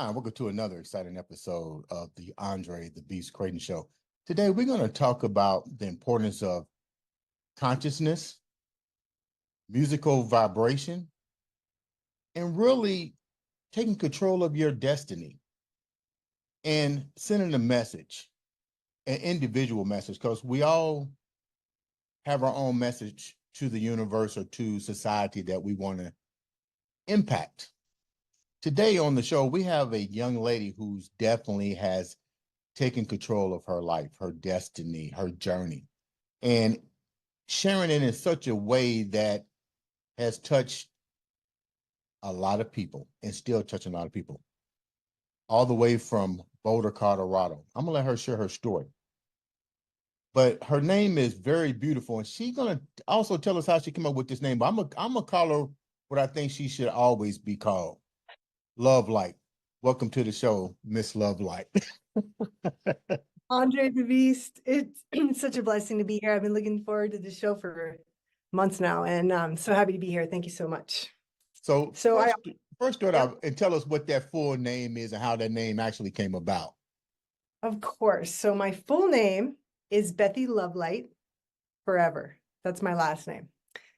Hi, and welcome to another exciting episode of the Andre The Beast Crayton Show. Today, we're going to talk about the importance of consciousness, musical vibration, and really taking control of your destiny and sending a message, an individual message, because we all have our own message to the universe or to society that we want to impact. Today on the show, we have a young lady who's definitely has taken control of her life, her destiny, her journey, and sharing it in such a way that has touched a lot of people and still touching a lot of people, all the way from Boulder, Colorado. I'm gonna let her share her story. But her name is very beautiful, and she's gonna also tell us how she came up with this name. But I'm gonna call her what I think she should always be called. Lovelight. Welcome to the show, Miss Lovelight. Andre the Beast, it's such a blessing to be here. I've been looking forward to the show for months now, and I'm so happy to be here. Thank you so much. So So first start out and tell us what that full name is and how that name actually came about. Of course. So my full name is Beth Lovelight Forever. That's my last name.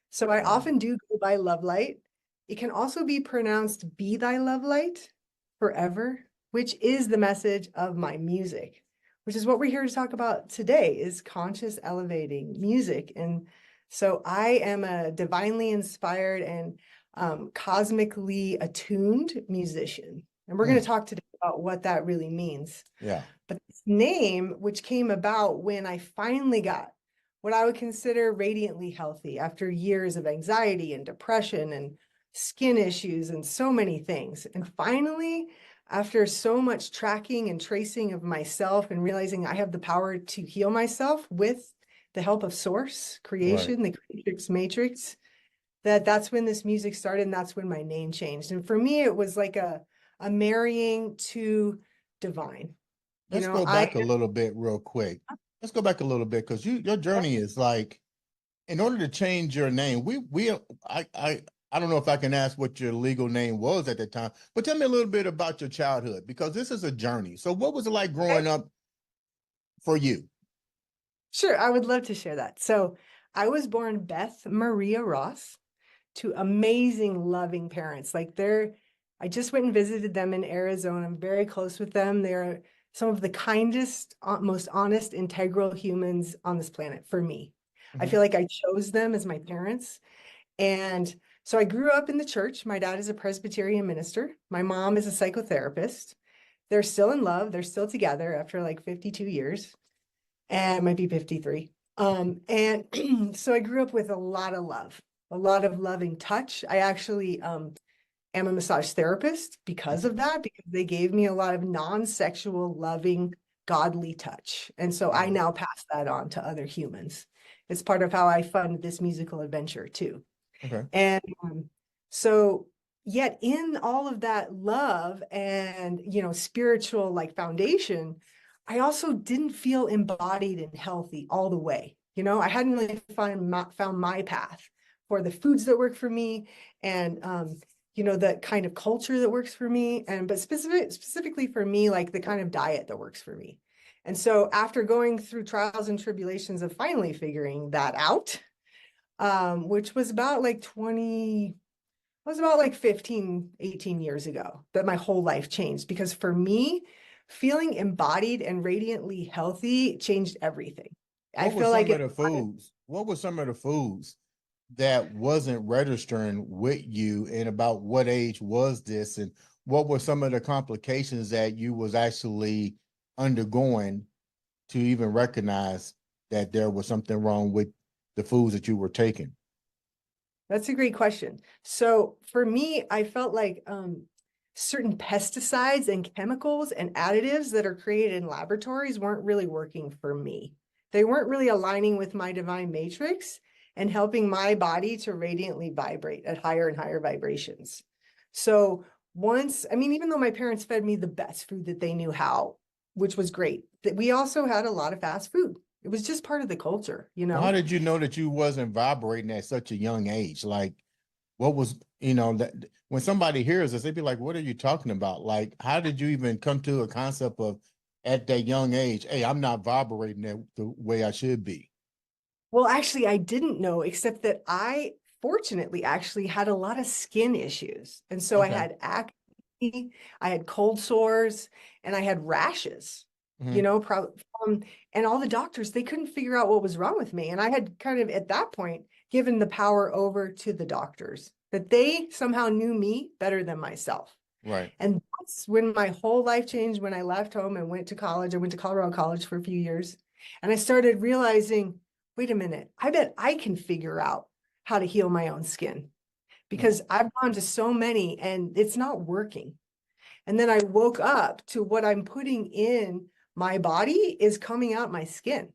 So I often do go by Lovelight. It can also be pronounced Be Thy Lovelight Forever, which is the message of my music, which is what we're here to talk about today, is conscious elevating music. And so I am a divinely inspired and cosmically attuned musician. And we're going to talk today about what that really means. Yeah. But this name, which came about when I finally got what I would consider radiantly healthy after years of anxiety and depression and skin issues and so many things. And finally, after so much tracking and tracing of myself and realizing I have the power to heal myself with the help of source, creation, the creatrix matrix, that's when this music started, and that's when my name changed. And for me, it was like a marrying to divine. Let's go back a little bit real quick. Let's go back a little bit, because your journey is like, in order to change your name, I don't know if I can ask what your legal name was at the time, but tell me a little bit about your childhood, because this is a journey. So what was it like growing up for you? Sure, I would love to share that. So I was born Beth Maria Ross to amazing, loving parents. I just went and visited them in Arizona. I'm very close with them. They're some of the kindest, most honest, integral humans on this planet for me. I feel like I chose them as my parents. And so I grew up in the church. My dad is a Presbyterian minister. My mom is a psychotherapist. They're still in love. They're still together after like 52 years. And it might be 53. And so I grew up with a lot of love, a lot of loving touch. I actually am a massage therapist because of that, because they gave me a lot of non-sexual, loving, godly touch. And so I now pass that on to other humans. It's part of how I fund this musical adventure too. Okay. And so yet in all of that love and, spiritual like foundation, I also didn't feel embodied and healthy all the way. I hadn't really found my path for the foods that work for me and, the kind of culture that works for me. But specifically for me, like the kind of diet that works for me. And so after going through trials and tribulations of finally figuring that out, which was about like 15, 18 years ago that my whole life changed. Because for me, feeling embodied and radiantly healthy changed everything. What were some of the foods that wasn't registering with you, and about what age was this, and what were some of the complications that you was actually undergoing to even recognize that there was something wrong with the foods that you were taking? That's a great question. So for me, I felt like certain pesticides and chemicals and additives that are created in laboratories weren't really working for me. They weren't really aligning with my divine matrix and helping my body to radiantly vibrate at higher and higher vibrations. So even though my parents fed me the best food that they knew how, which was great, that we also had a lot of fast food. It was just part of the culture, How did you know that you wasn't vibrating at such a young age? Like, What was, that when somebody hears this, they'd be like, what are you talking about? Like, how did you even come to a concept of at that young age, hey, I'm not vibrating the way I should be? Well, actually, I didn't know, except that I fortunately actually had a lot of skin issues. And so I Okay. had acne, I had cold sores, and I had rashes, you Hmm. know, and all the doctors, they couldn't figure out what was wrong with me. And I had kind of at that point given the power over to the doctors, that they somehow knew me better than myself. Right. And that's when my whole life changed when I left home and went to college. I went to Colorado College for a few years. And I started realizing, wait a minute, I bet I can figure out how to heal my own skin Mm. because I've gone to so many and it's not working. And then I woke up to what I'm putting in my body is coming out my skin.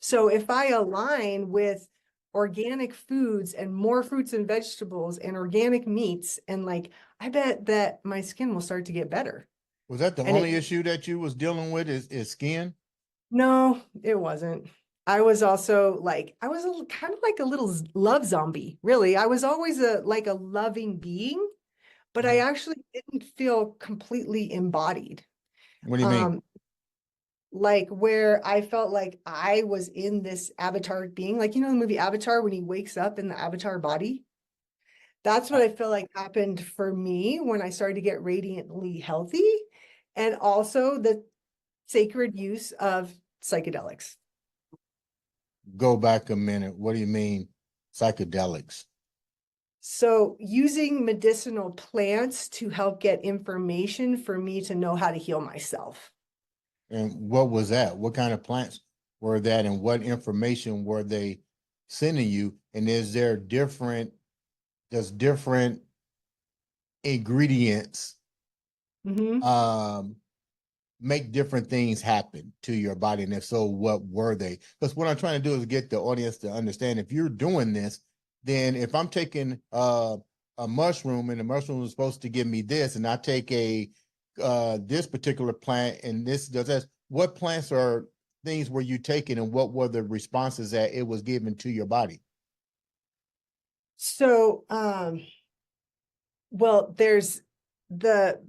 So if I align with organic foods and more fruits and vegetables and organic meats, and like, I bet that my skin will start to get better. Was that the And only issue that you was dealing with is skin? no, it wasn't. I was also like, I was kind of like a little love zombie, really. I was always like a loving being, but I Mhm. actually didn't feel completely embodied. What do you mean? Um, like where I felt like I was in this avatar being, like, you know, the movie Avatar when he wakes up in the avatar body. That's what Uh, I feel like happened for me when I started to get radiantly healthy, and also the sacred use of psychedelics. Go back a minute. What do you mean psychedelics? So using medicinal plants to help get information for me to know how to heal myself. And what was that? What kind of plants were that? And what information were they sending you? And is there does different ingredients Hmm. um make different things happen to your body? And if so, what were they? Because what I'm trying to do is get the audience to understand if you're doing this, then if I'm taking a mushroom and the mushroom is supposed to give me this, and I take a this particular plant and this does this, what plants or things were you taking and what were the responses that it was given to your body? So, well, there's the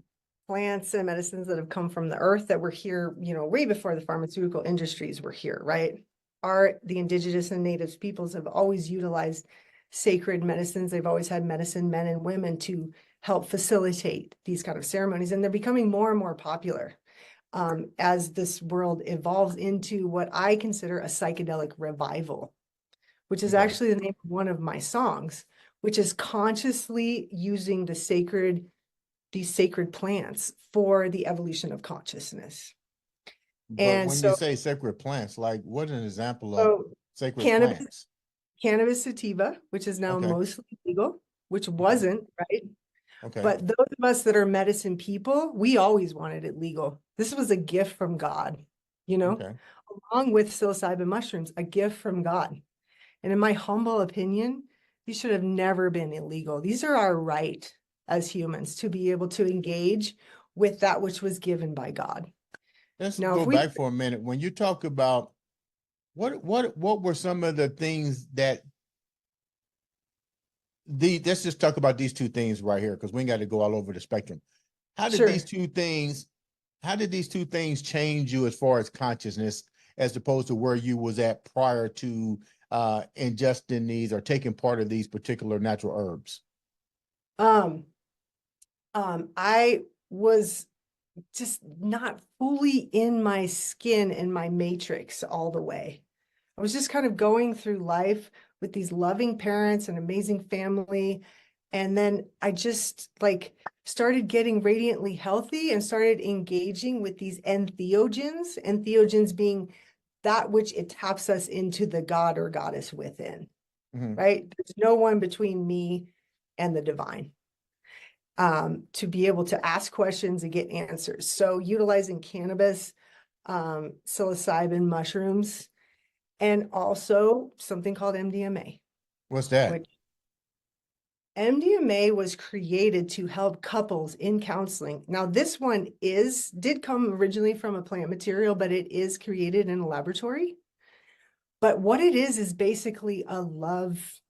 plants and medicines that have come from the earth that were here, you know, way before the pharmaceutical industries were here, right? The indigenous and natives peoples have always utilized sacred medicines. They've always had medicine men and women to help facilitate these kind of ceremonies, and they're becoming more and more popular as this world evolves into what I consider a psychedelic revival, which is Okay. actually the name of one of my songs, which is consciously using these sacred plants for the evolution of consciousness. But And when you so, say sacred plants, like what an example of so sacred cannabis, plants? cannabis sativa, which is now Okay. mostly legal, which Okay. wasn't, right? Okay. But those of us that are medicine people, we always wanted it legal. This was a gift from God, you know, Okay. along with psilocybin mushrooms, a gift from God. And in my humble opinion, these should have never been illegal. These are our right as humans to be able to engage with that which was given by God. Let's Now, if go we, back for a minute. When you talk about what were some of the things that let's just talk about these two things right here because we ain't got to go all over the spectrum. How did these sure. two things how did these two things change you as far as consciousness as opposed to where you was at prior to ingesting these or taking part of these particular natural herbs? Um, I was just not fully in my skin and my matrix all the way. I was just kind of going through life with these loving parents and amazing family. And then I just like started getting radiantly healthy and started engaging with these entheogens being that which it taps us into the God or goddess within, Mhm. right? There's no one between me and the divine to be able to ask questions and get answers. So utilizing cannabis, psilocybin mushrooms, and also something called MDMA, What's that? which MDMA was created to help couples in counseling. Now, this one did come originally from a plant material, but it is created in a laboratory. But what it is basically a love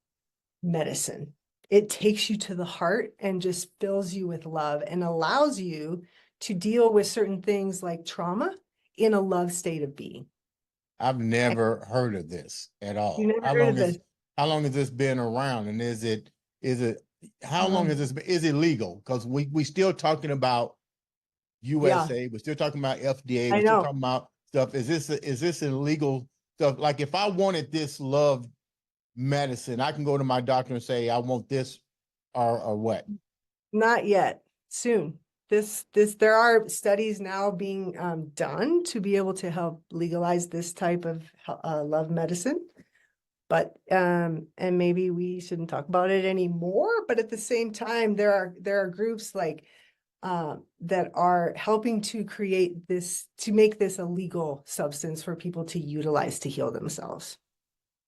medicine. it takes you to the heart and just fills you with love and allows you to deal with certain things like trauma in a love state of being. I've never heard of this at You all. never heard of this? How long has this been around? And is it how long has Um, this been? Is it legal? Because we still talking about yeah, USA, we're still talking about FDA, I we're still know. talking about stuff. Is this illegal stuff? Like if I wanted this love medicine, I can go to my doctor and say I want this or what? Not yet. Soon. There are studies now being done to be able to help legalize this type of love medicine. But and maybe we shouldn't talk about it anymore. But at the same time, there are groups like that are helping to create this, to make this a legal substance for people to utilize to heal themselves.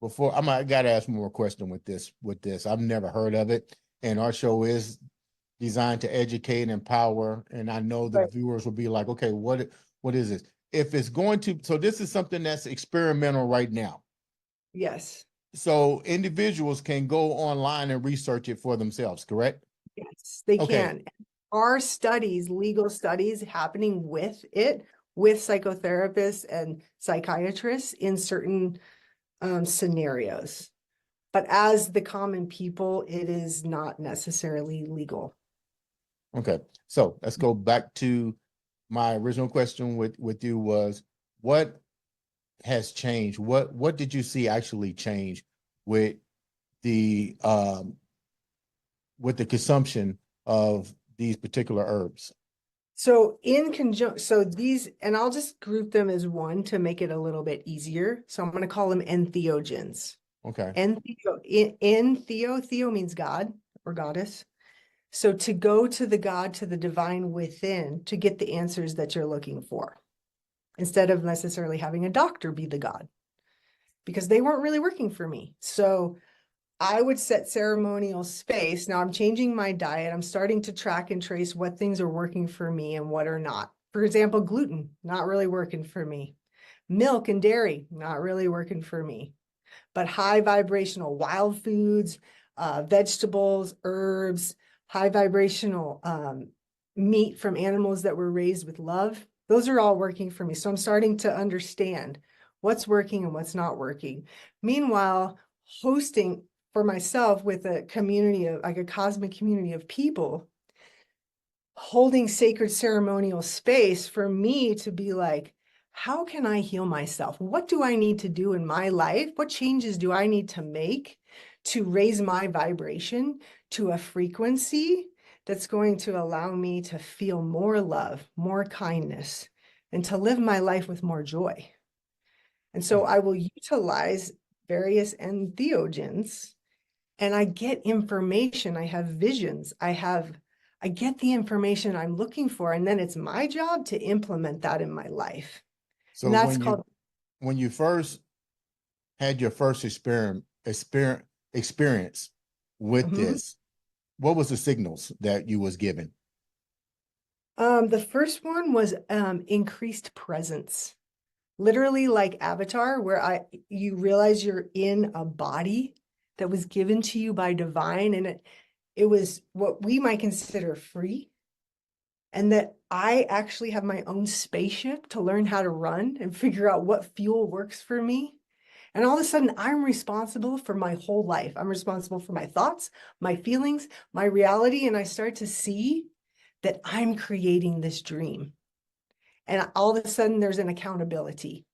Before I got to ask more question with this. I've never heard of it, and our show is designed to educate and empower. And I know the Right. viewers will be like, okay, what is this? If it's going to, so this is something that's experimental right now. Yes. So individuals can go online and research it for themselves, correct? Yes, they Okay. can. Are studies, legal studies happening with it, with psychotherapists and psychiatrists in certain scenarios. But as the common people, it is not necessarily legal. Okay. So let's go back to my original question with you was what has changed? What did you see actually change with the consumption of these particular herbs? So in conjunction, so these, and I'll just group them as one to make it a little bit easier. So I'm going to call them entheogens. Okay. Theo means God or goddess. So to go to the God, to the divine within, to get the answers that you're looking for, instead of necessarily having a doctor be the God, because they weren't really working for me. So I would set ceremonial space. Now I'm changing my diet. I'm starting to track and trace what things are working for me and what are not. For example, gluten, not really working for me. Milk and dairy, not really working for me. But high vibrational wild foods, vegetables, herbs, high vibrational meat from animals that were raised with love, those are all working for me. So I'm starting to understand what's working and what's not working. Meanwhile, hosting for myself with a community of like a cosmic community of people, holding sacred ceremonial space for me to be like, how can I heal myself? What do I need to do in my life? What changes do I need to make to raise my vibration to a frequency that's going to allow me to feel more love, more kindness, and to live my life with more joy? And so I will utilize various entheogens, and I get information. I have visions. I get the information I'm looking for, and then it's my job to implement that in my life. And So that's called when you first had your first experience with Mhm. this, what was the signals that you was given? The first one was increased presence. Literally like Avatar, where you realize you're in a body that was given to you by divine, and it was what we might consider free, and that I actually have my own spaceship to learn how to run and figure out what fuel works for me. And all of a sudden, I'm responsible for my whole life. I'm responsible for my thoughts, my feelings, my reality. And I start to see that I'm creating this dream. And all of a sudden, there's an accountability.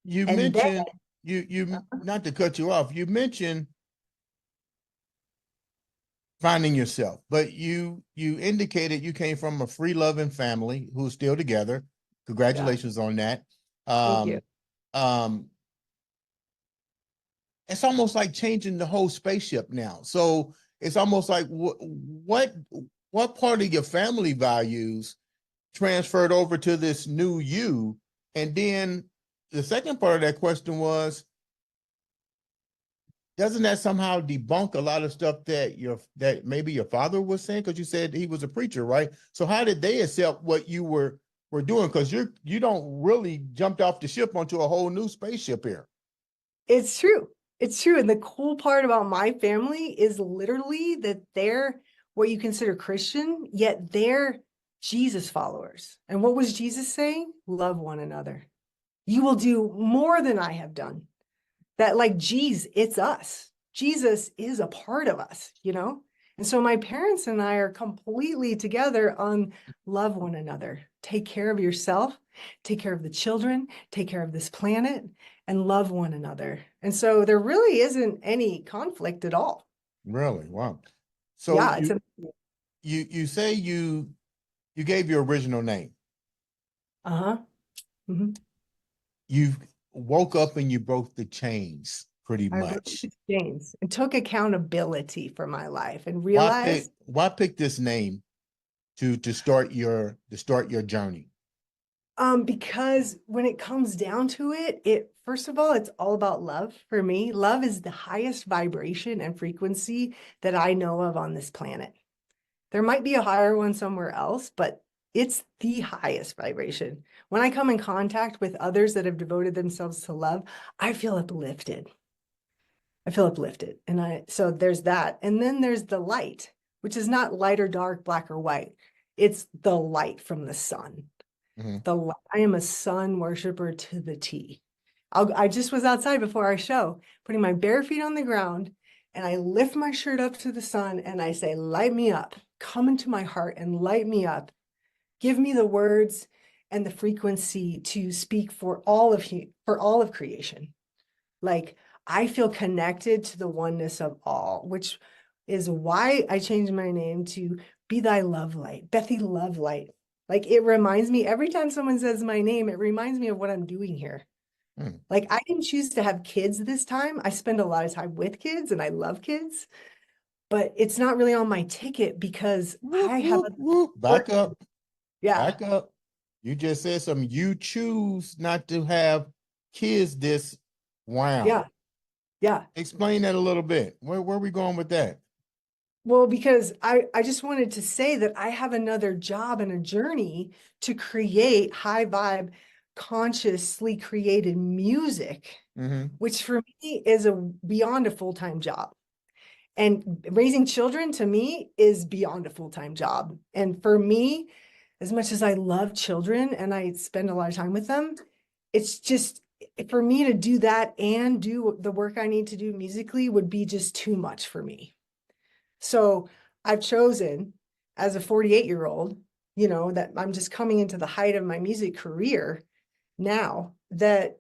You And then, mentioned you not to cut you off. You mentioned finding yourself, but you indicated you came from a free loving family who's still together. yeah, Congratulations on that. thank you. Um, um, it's almost like changing the whole spaceship now. So it's almost like what part of your family values transferred over to this new you? And then the second part of that question was, doesn't that somehow debunk a lot of stuff that maybe your father was saying? Because you said he was a preacher, right? So how did they accept what you were doing? Because you don't really jumped off the ship onto a whole new spaceship here. It's true. It's true. And the cool part about my family is literally that they're what you consider Christian, yet they're Jesus followers. And what was Jesus saying? Love one another. You will do more than I have done. That, like, geez, it's us. Jesus is a part of us, you know? And so my parents and I are completely together on love one another, take care of yourself, take care of the children, take care of this planet, and love one another. And so there really isn't any conflict at all. Really? Wow. So Yeah, it's you say you gave your original name. uh-huh. Mm-hmm. You woke up and you broke the chains pretty I broke much. the chains and took accountability for my life and Why realized pick this name to start your journey? Because when it comes down to it, first of all, it's all about love for me. Love is the highest vibration and frequency that I know of on this planet. There might be a higher one somewhere else, but it's the highest vibration. When I come in contact with others that have devoted themselves to love, I feel uplifted. I feel uplifted. So there's that. And then there's the light, which is not light or dark, black or white. It's the light from the sun. Mhm. I am a sun worshiper to the T. I just was outside before our show, putting my bare feet on the ground, and I lift my shirt up to the sun and I say, light me up, come into my heart and light me up. Give me the words and the frequency to speak for all of creation. Like, I feel connected to the oneness of all, which is why I changed my name to Be Thy Love Light, Bethy Lovelight. Like, it reminds me, every time someone says my name, it reminds me of what I'm doing here. Mm. Like, I didn't choose to have kids this time. I spend a lot of time with kids and I love kids, but it's not really on my ticket because Whoop, I have whoop, whoop. Back up. yeah, Back up. You just said something. You choose not to have kids this yeah, round. yeah. Explain that a little bit. Where are we going with that? Well, because I just wanted to say that I have another job and a journey to create high vibe, consciously created music, Mm-hmm. which for me is beyond a full-time job. And raising children to me is beyond a full-time job. And for me, as much as I love children and I spend a lot of time with them, it's just for me to do that and do the work I need to do musically would be just too much for me. So I've chosen as a 48-year-old, that I'm just coming into the height of my music career now, that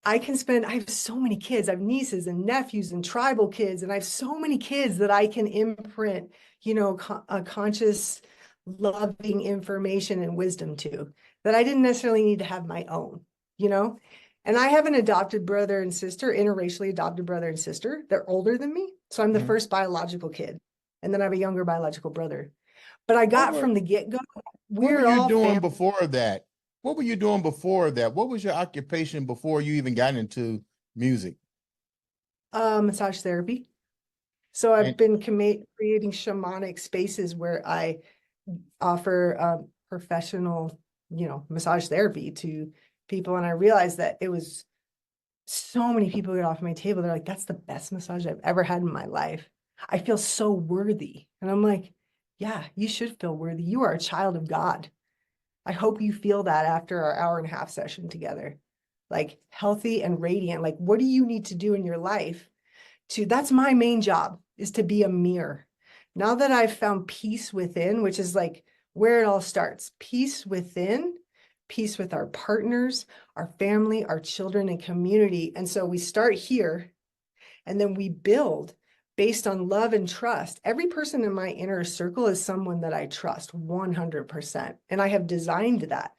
I have so many kids. I have nieces and nephews and tribal kids, and I have so many kids that I can imprint, a conscious, loving information and wisdom to, that I didn't necessarily need to have my own, you know? And I have an adopted brother and sister, interracially adopted brother and sister. They're older than me. So I'm the Mm-hmm. first biological kid. And then I have a younger biological brother. But I What got were from the get-go, what were we're you all doing family. before that? What were you doing before that? What was your occupation before you even got into music? Massage therapy. So I've And been creating shamanic spaces where I offer professional, massage therapy to people. And I realized that it was so many people get off my table. They're like, that's the best massage I've ever had in my life. I feel so worthy. And I'm like, yeah, you should feel worthy. You are a child of God. I hope you feel that after our hour-and-a-half session together. Like, healthy and radiant. Like, what do you need to do in your life that's my main job, is to be a mirror. Now that I've found peace within, which is like where it all starts, peace within, peace with our partners, our family, our children, and community. And so we start here and then we build based on love and trust. Every person in my inner circle is someone that I trust 100%. And I have designed that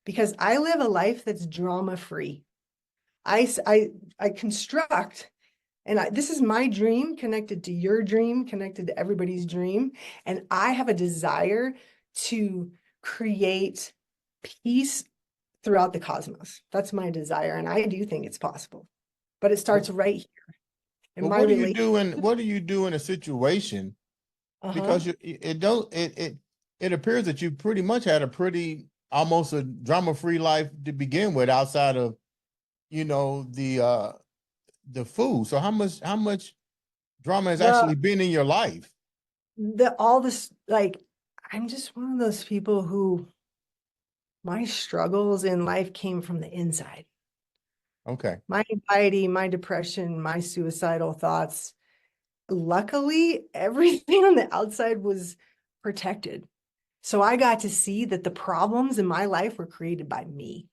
because I live a life that's drama free. I construct, and this is my dream connected to your dream, connected to everybody's dream. And I have a desire to create peace throughout the cosmos. That's my desire. And I do think it's possible, but it starts right here in but my relationship. what do you do in a situation? Uh-huh. Because it appears that you pretty much had a pretty almost a drama-free life to begin with, outside of, the the food. So how much drama has Well, actually been in your life? all this, like, I'm just one of those people who my struggles in life came from the inside. Okay. My anxiety, my depression, my suicidal thoughts. Luckily, everything on the outside was protected. So I got to see that the problems in my life were created by me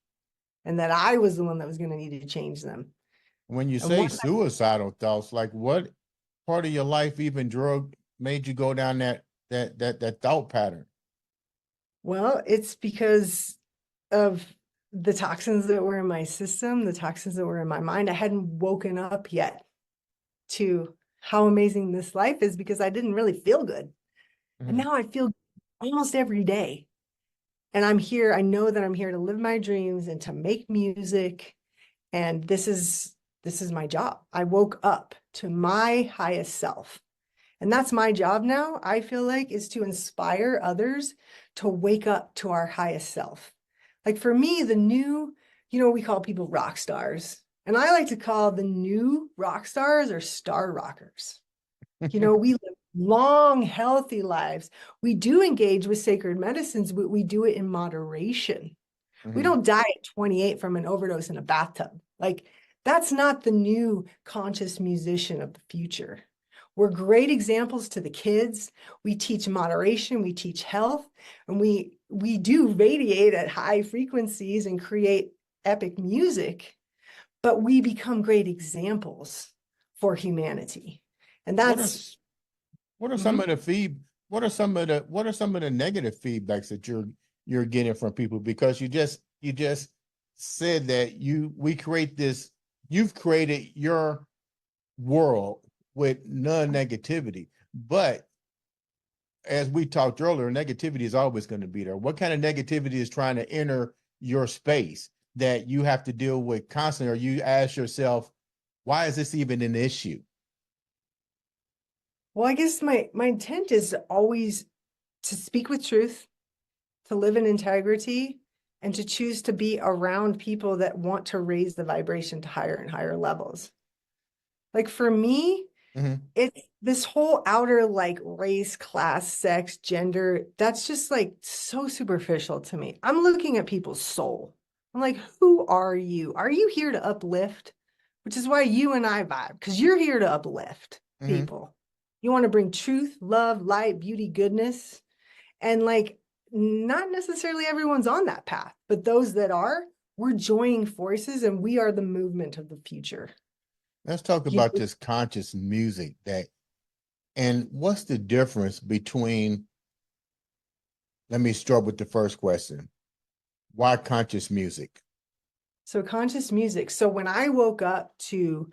and that I was the one that was going to need to change them. When you And say one, suicidal thoughts, like what part of your life even drug made you go down that thought pattern? well, it's because of the toxins that were in my system, the toxins that were in my mind. I hadn't woken up yet to how amazing this life is because I didn't really feel good. And Mhm. now I feel almost every day. And I'm here, I know that I'm here to live my dreams and to make music. And this is my job. I woke up to my highest self. And that's my job now, I feel like, is to inspire others to wake up to our highest self. Like for me, the new, we call people rock stars. And I like to call the new rock stars or star rockers. We live long, healthy lives. We do engage with sacred medicines, but we do it in moderation. We Mhm. don't die at 28 from an overdose in a bathtub. Like, that's not the new conscious musician of the future. We're great examples to the kids. We teach moderation, we teach health, and we do radiate at high frequencies and create epic music, but we become great examples for humanity. And What are that's s- what are some mhm. of the feed what are some of the negative feedbacks that you're getting from people? Because you just said that you've created your world with non-negativity. But as we talked earlier, negativity is always going to be there. What kind of negativity is trying to enter your space that you have to deal with constantly, or you ask yourself, why is this even an issue? Well, I guess my intent is always to speak with truth, to live in integrity, and to choose to be around people that want to raise the vibration to higher and higher levels. Like for me, Mhm. it's this whole outer like race, class, sex, gender, that's just like so superficial to me. I'm looking at people's soul. I'm like, who are you? Are you here to uplift? Which is why you and I vibe, because you're here to uplift Mhm. people. You want to bring truth, love, light, beauty, goodness. And like, not necessarily everyone's on that path, but those that are, we're joining forces and we are the movement of the future. Let's talk You about know, this conscious music and what's the difference between, let me start with the first question. Why conscious music? so conscious music. So when I woke up to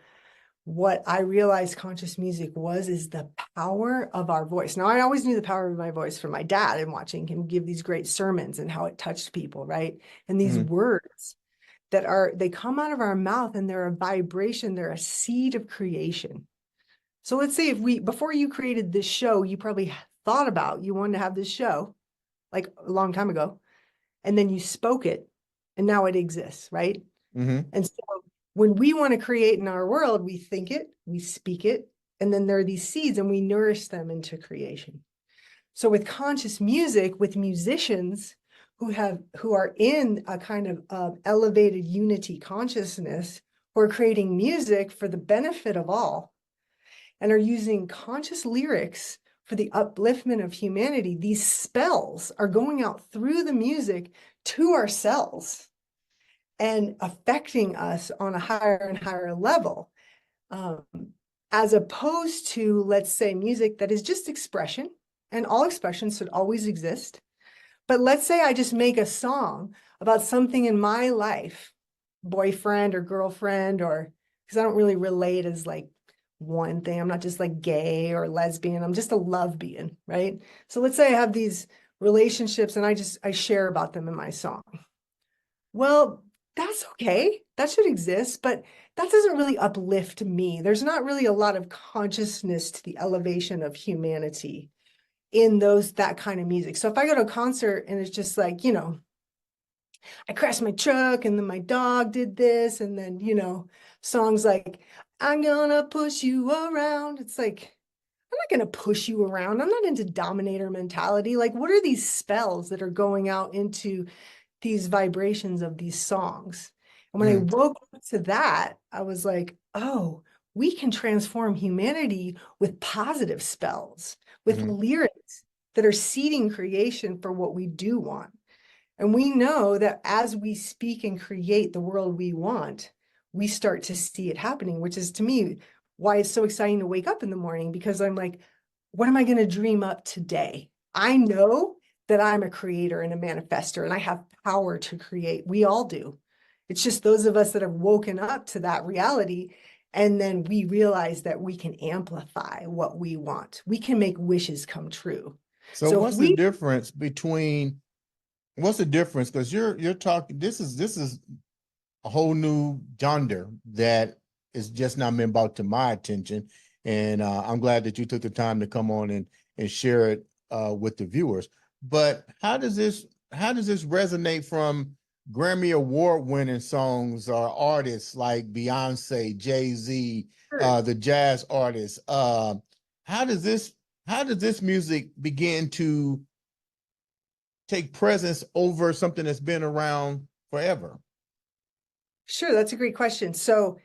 what I realized conscious music was is the power of our voice. Now, I always knew the power of my voice from my dad and watching him give these great sermons and how it touched people, right? And these Mhm. words they come out of our mouth and they're a vibration, they're a seed of creation. So let's say before you created this show, you probably thought about you wanted to have this show like a long time ago, and then you spoke it, and now it exists, right? Mhm. And so when we want to create in our world, we think it, we speak it, and then there are these seeds and we nourish them into creation. So with conscious music, with musicians who are in a kind of elevated unity consciousness, who are creating music for the benefit of all and are using conscious lyrics for the upliftment of humanity, these spells are going out through the music to ourselves and affecting us on a higher and higher level, um, as opposed to, let's say, music that is just expression, and all expression should always exist. But let's say I just make a song about something in my life, boyfriend or girlfriend, or because I don't really relate as like one thing. I'm not just like gay or lesbian. I'm just a love being, right? So let's say I have these relationships and I share about them in my song. Well, that's okay. That should exist, but that doesn't really uplift me. There's not really a lot of consciousness to the elevation of humanity in that kind of music. So if I go to a concert and it's just like, I crashed my truck and then my dog did this, and then, songs like I'm gonna push you around. It's like, I'm not gonna push you around. I'm not into dominator mentality. Like, what are these spells that are going out into these vibrations of these songs? And when I Mhm, woke up to that, I was like, oh, we can transform humanity with positive spells, with mhm. lyrics that are seeding creation for what we do want. And we know that as we speak and create the world we want, we start to see it happening, which is to me why it's so exciting to wake up in the morning, because I'm like, what am I going to dream up today? I know that I'm a creator and a manifester and I have power to create. We all do. It's just those of us that have woken up to that reality. And then we realize that we can amplify what we want. We can make wishes come true. So So if what's the we difference between what's the difference? Because you're talking this is a whole new genre that is just now been brought to my attention. And I'm glad that you took the time to come on and share it with the viewers. But how does this resonate from Grammy Award winning songs or artists like Beyonce, Jay-Z, the jazz artists? How does this how does this music begin to take presence over something that's been around forever? Sure, that's a great question. So,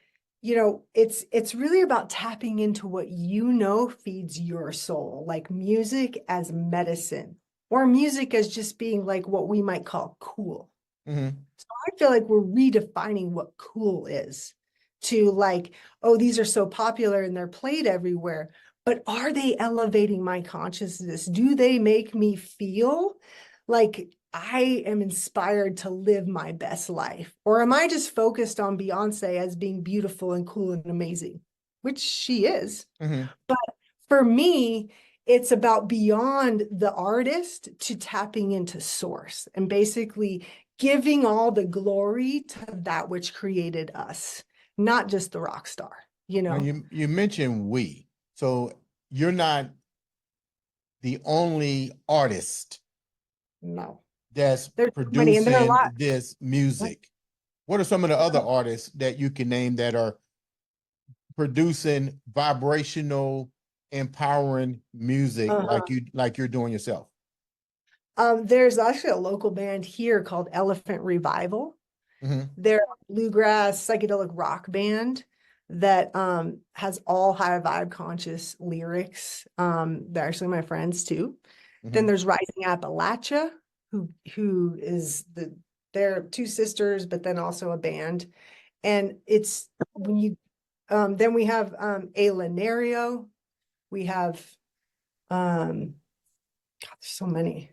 it's really about tapping into what you know feeds your soul, like music as medicine, or music as just being like what we might call cool. Hmm. So I feel like we're redefining what cool is to like, oh, these are so popular and they're played everywhere, but are they elevating my consciousness? Do they make me feel like I am inspired to live my best life? Or am I just focused on Beyonce as being beautiful and cool and amazing, which she is? Hmm. But for me, it's about beyond the artist to tapping into source and basically giving all the glory to that which created us, not just the rock star, you Now know? you mentioned we, so you're not the only artist No, that's there's so many, and there are a producing lot. this music. What are some of the other artists that you can name that are producing vibrational, empowering music Uh-huh. like you're doing yourself? There's actually a local band here called Elephant Revival. Hmm. They're a bluegrass psychedelic rock band that has all high vibe conscious lyrics. They're actually my friends too. Then Hmm. there's Rising Appalachia, who is they're two sisters, but then also a band. And it's when you then we have A Linario, we have God, there's so many.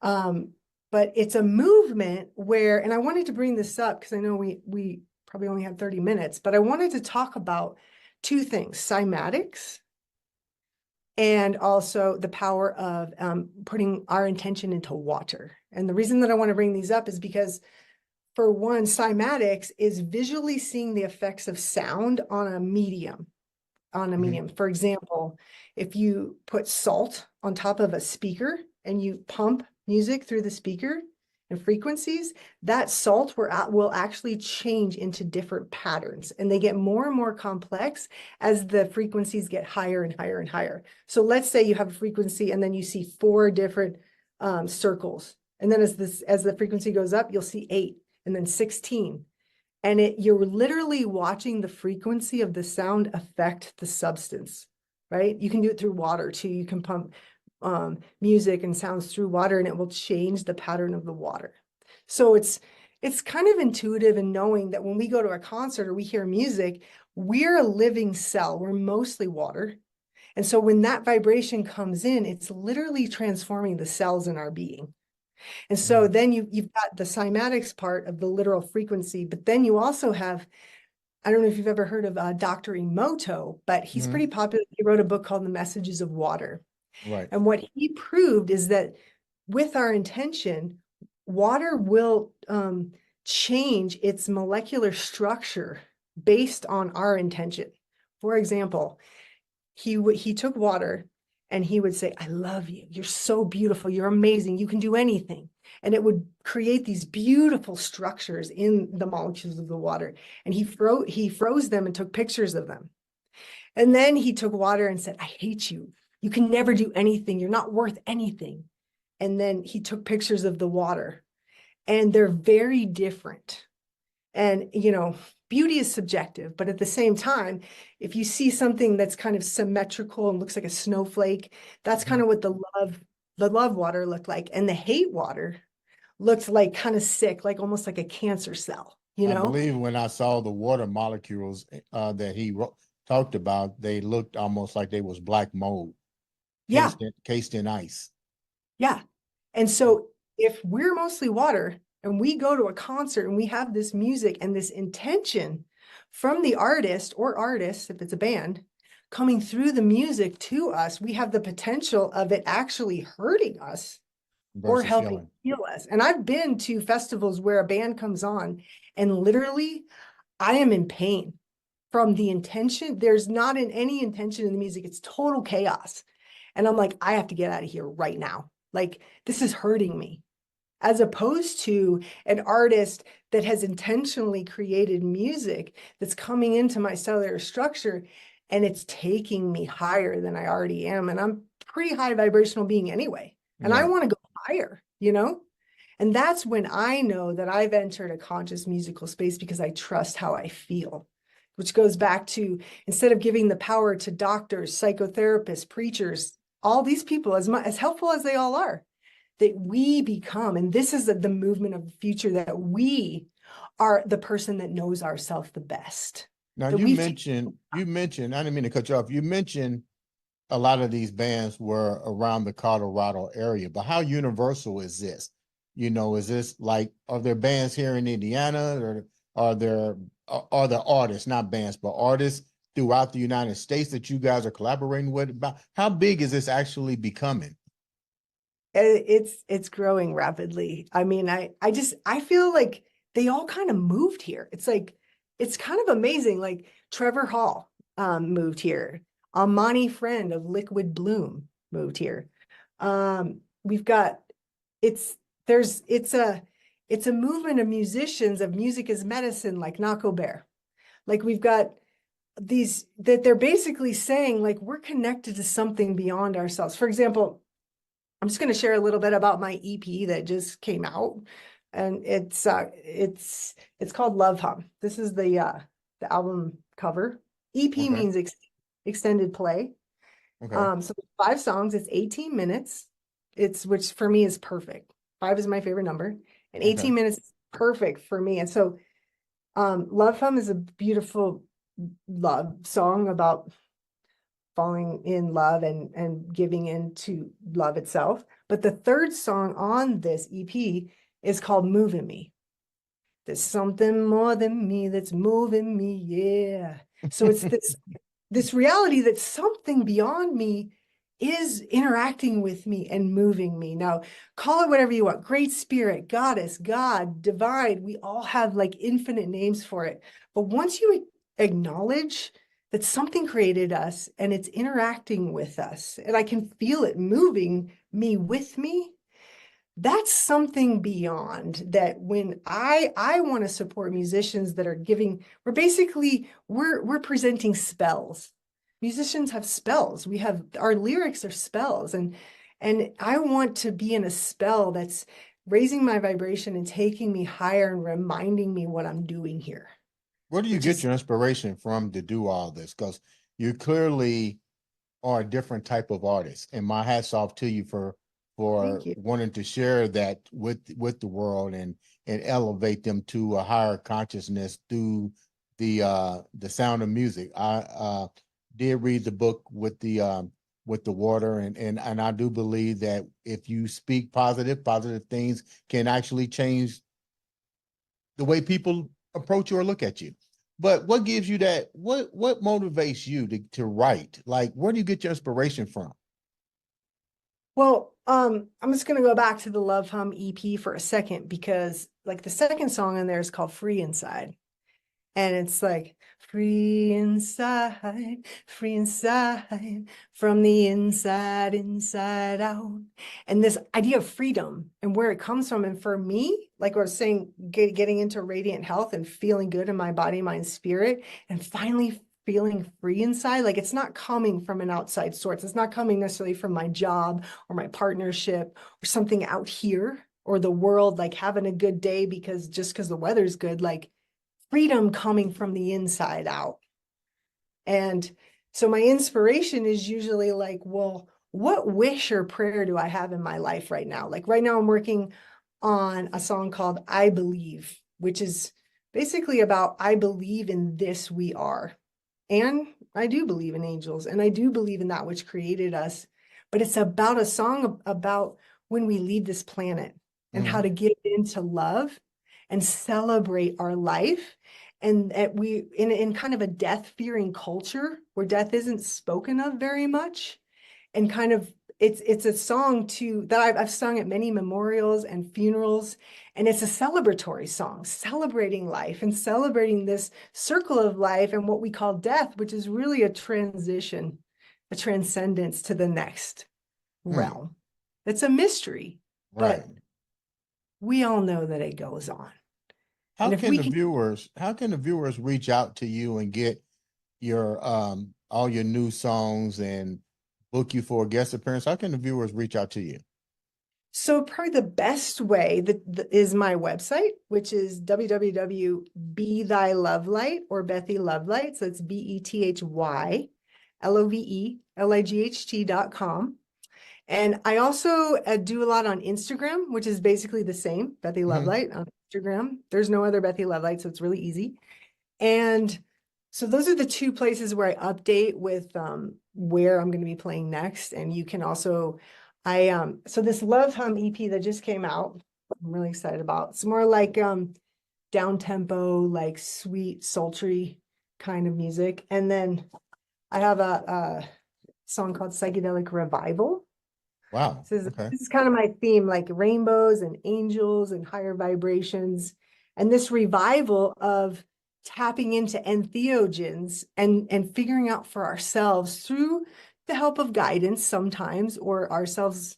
Um, but it's a movement where, and I wanted to bring this up because I know we probably only have 30 minutes, but I wanted to talk about two things: cymatics and also the power of putting our intention into water. And the reason that I want to bring these up is because, for one, cymatics is visually seeing the effects of sound on a medium. Hmm. For example, if you put salt on top of a speaker and you pump music through the speaker and frequencies, that salt will actually change into different patterns, and they get more and more complex as the frequencies get higher and higher and higher. So let's say you have a frequency and then you see four different circles. And then as the frequency goes up, you'll see 8 and then 16. And you're literally watching the frequency of the sound affect the substance, right? You can do it through water too. You can pump music and sounds through water, and it will change the pattern of the water. So it's kind of intuitive in knowing that when we go to a concert or we hear music, we're a living cell. We're mostly water. And so when that vibration comes in, it's literally transforming the cells in our being. And so then you've got the cymatics part of the literal frequency, but then you also have, I don't know if you've ever heard of Dr. Emoto, but he's Hmm. pretty popular. He wrote a book called The Messages of Water. Right. And what he proved is that with our intention, water will change its molecular structure based on our intention. For example, he took water and he would say, I love you. You're so beautiful. You're amazing. You can do anything. And it would create these beautiful structures in the molecules of the water. And he froze them and took pictures of them. And then he took water and said, I hate you. You can never do anything. You're not worth anything. And then he took pictures of the water, and they're very different. And, beauty is subjective, but at the same time, if you see something that's kind of symmetrical and looks like a snowflake, that's kind of what the love water looked like. And the hate water looked like kind of sick, like almost like a cancer cell, I believe when I saw the water molecules that he talked about, they looked almost like they was black mold, Yeah. cased in ice. Yeah. And so if we're mostly water and we go to a concert and we have this music and this intention from the artist or artists, if it's a band, coming through the music to us, we have the potential of it actually hurting us or Versus helping heal us. And I've been to festivals where a band comes on and literally I am in pain from the intention. There's not any intention in the music. It's total chaos. And I'm like, I have to get out of here right now. Like, this is hurting me. As opposed to an artist that has intentionally created music that's coming into my cellular structure and it's taking me higher than I already am. And I'm pretty high vibrational being anyway. And I want to go higher, And that's when I know that I've entered a conscious musical space because I trust how I feel, which goes back to, instead of giving the power to doctors, psychotherapists, preachers, all these people, as helpful as they all are, that we become, and this is the movement of the future, that we are the person that knows ourselves the best. Now you mentioned, I didn't mean to cut you off. You mentioned a lot of these bands were around the Colorado area, but how universal is this? Is this like, are there bands here in Indiana, or are there artists, not bands, but artists throughout the United States that you guys are collaborating with? About how big is this actually becoming? It's growing rapidly. I mean, I feel like they all kind of moved here. It's like, it's kind of amazing. Like Trevor Hall moved here. Amani Friend of Liquid Bloom moved here. We've got, it's a movement of musicians of music as medicine, like Nako Bear. Like we've got these, that they're basically saying like, we're connected to something beyond ourselves. For example, I'm just going to share a little bit about my EP that just came out, and it's called Love Hum. This is the album cover. EP means extended play. So 5 songs. It's 18 minutes. Which for me is perfect. 5 is my favorite number, and 18 minutes is perfect for me. And so, Love Hum is a beautiful love song about falling in love and giving into love itself. But the 3rd song on this EP is called Moving Me. There's something more than me that's moving me, yeah. So it's this reality that something beyond me is interacting with me and moving me. Now, call it whatever you want. Great Spirit, Goddess, God, Divine. We all have like infinite names for it. But once you acknowledge that something created us and it's interacting with us, and I can feel it moving me with me, that's something beyond that. When I want to support musicians that are giving, we're presenting spells. Musicians have spells. Our lyrics are spells, and I want to be in a spell that's raising my vibration and taking me higher and reminding me what I'm doing here. Where do you get your inspiration from to do all this? Because you clearly are a different type of artist, and my hat's off to you for wanting to share that with the world and elevate them to a higher consciousness through the sound of music. I did read the book with the water, and I do believe that if you speak positive things can actually change the way people approach you or look at you. But what gives you that? What motivates you to write? Like, where do you get your inspiration from? Well, I'm just going to go back to the Love Hum EP for a second, because like the 2nd song in there is called Free Inside. And it's like free inside, from the inside out. And this idea of freedom and where it comes from. And for me, like I was saying, getting into radiant health and feeling good in my body, mind, spirit, and finally feeling free inside, like it's not coming from an outside source. It's not coming necessarily from my job or my partnership or something out here or the world, like having a good day because the weather's good, like freedom coming from the inside out. And so my inspiration is usually like, well, what wish or prayer do I have in my life right now? Like right now I'm working on a song called I Believe, which is basically about I believe in this we are. And I do believe in angels and I do believe in that which created us. But it's about a song about when we leave this planet and how to get into love and celebrate our life. And we in kind of a death-fearing culture where death isn't spoken of very much, and kind of it's a song that I've sung at many memorials and funerals, and it's a celebratory song, celebrating life and celebrating this circle of life and what we call death, which is really a transition, a transcendence to the next realm. It's a mystery, but we all know that it goes on. How can the viewers reach out to you and get your all your new songs and book you for a guest appearance? How can the viewers reach out to you? So probably the best way that is my website, which is www.bethylovelight or Bethy Lovelight. So it's BethyLovelight.com. And I also do a lot on Instagram, which is basically the same, Bethy Lovelight on Instagram. There's no other Bethy Lovelight, so it's really easy. And so those are the two places where I update with where I'm going to be playing next. And you can also, so this Love Hum EP that just came out, I'm really excited about. It's more like down tempo, like sweet, sultry kind of music. And then I have a song called Psychedelic Revival. Wow. This is kind of my theme, like rainbows and angels and higher vibrations. And this revival of tapping into entheogens and figuring out for ourselves through the help of guidance sometimes, or ourselves,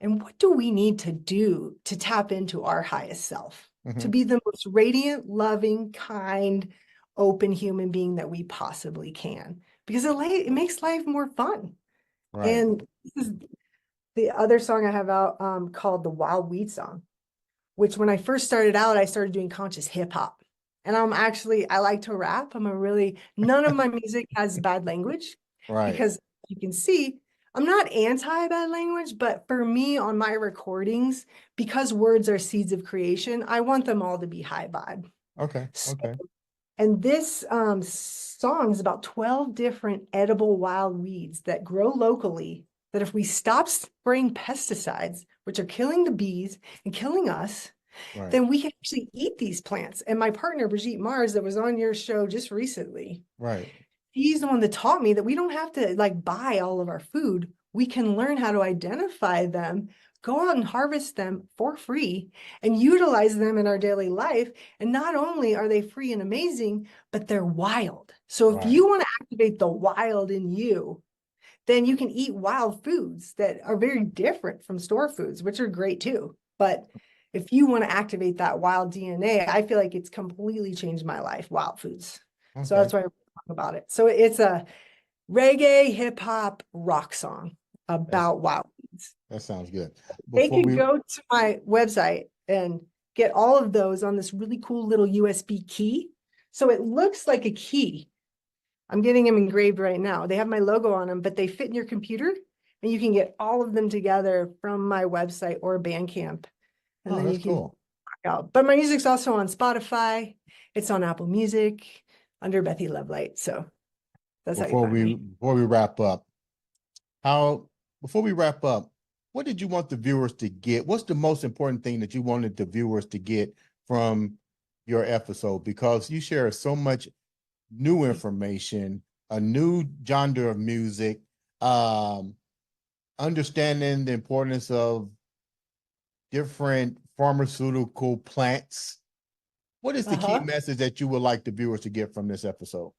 and what do we need to do to tap into our highest self, to be the most radiant, loving, kind, open human being that we possibly can, because it makes life more fun. And this is the other song I have out called the Wild Weed Song, which when I first started out, I started doing conscious hip hop. And I like to rap. None of my music has bad language, because you can see, I'm not anti bad language, but for me on my recordings, because words are seeds of creation, I want them all to be high vibe. And this song is about 12 different edible wild weeds that grow locally, that if we stop spraying pesticides, which are killing the bees and killing us, then we can actually eat these plants. And my partner, Brigitte Mars, that was on your show just recently, she's the one that taught me that we don't have to like buy all of our food. We can learn how to identify them, go out and harvest them for free and utilize them in our daily life. And not only are they free and amazing, but they're wild. So if you want to activate the wild in you, then you can eat wild foods that are very different from store foods, which are great too. But if you want to activate that wild DNA, I feel like it's completely changed my life, wild foods. So that's why I talk about it. So it's a reggae, hip hop, rock song about wild weeds. That sounds good. They could go to my website and get all of those on this really cool little USB key. So it looks like a key. I'm getting them engraved right now. They have my logo on them, but they fit in your computer and you can get all of them together from my website or Bandcamp. And then you can check out. But my music's also on Spotify. It's on Apple Music under Bethy Lovelight. So that's how you find me. Before we wrap up, what did you want the viewers to get? What's the most important thing that you wanted the viewers to get from your episode? Because you share so much new information, a new genre of music, understanding the importance of different pharmaceutical plants What is the key Uh-huh. message that you would like the viewers to get from this episode?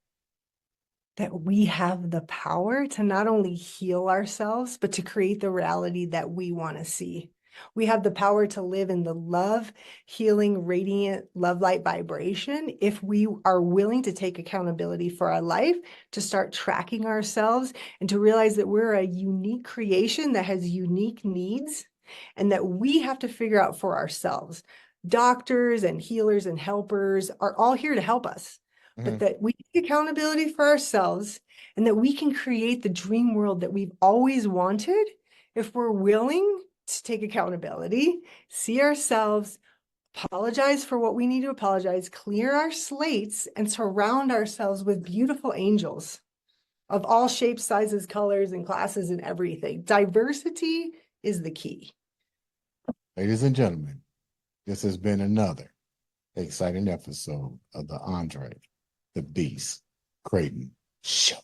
That we have the power to not only heal ourselves, but to create the reality that we want to see. We have the power to live in the love, healing, radiant, love light vibration if we are willing to take accountability for our life, to start tracking ourselves, and to realize that we're a unique creation that has unique needs and that we have to figure out for ourselves. Doctors and healers and helpers are all here to help us, but that we take accountability for ourselves and that we can create the dream world that we've always wanted if we're willing to take accountability, see ourselves, apologize for what we need to apologize, clear our slates, and surround ourselves with beautiful angels of all shapes, sizes, colors, and classes and everything. Diversity is the key. Ladies and gentlemen, this has been another exciting episode of the Andre the Beast Crayton Show.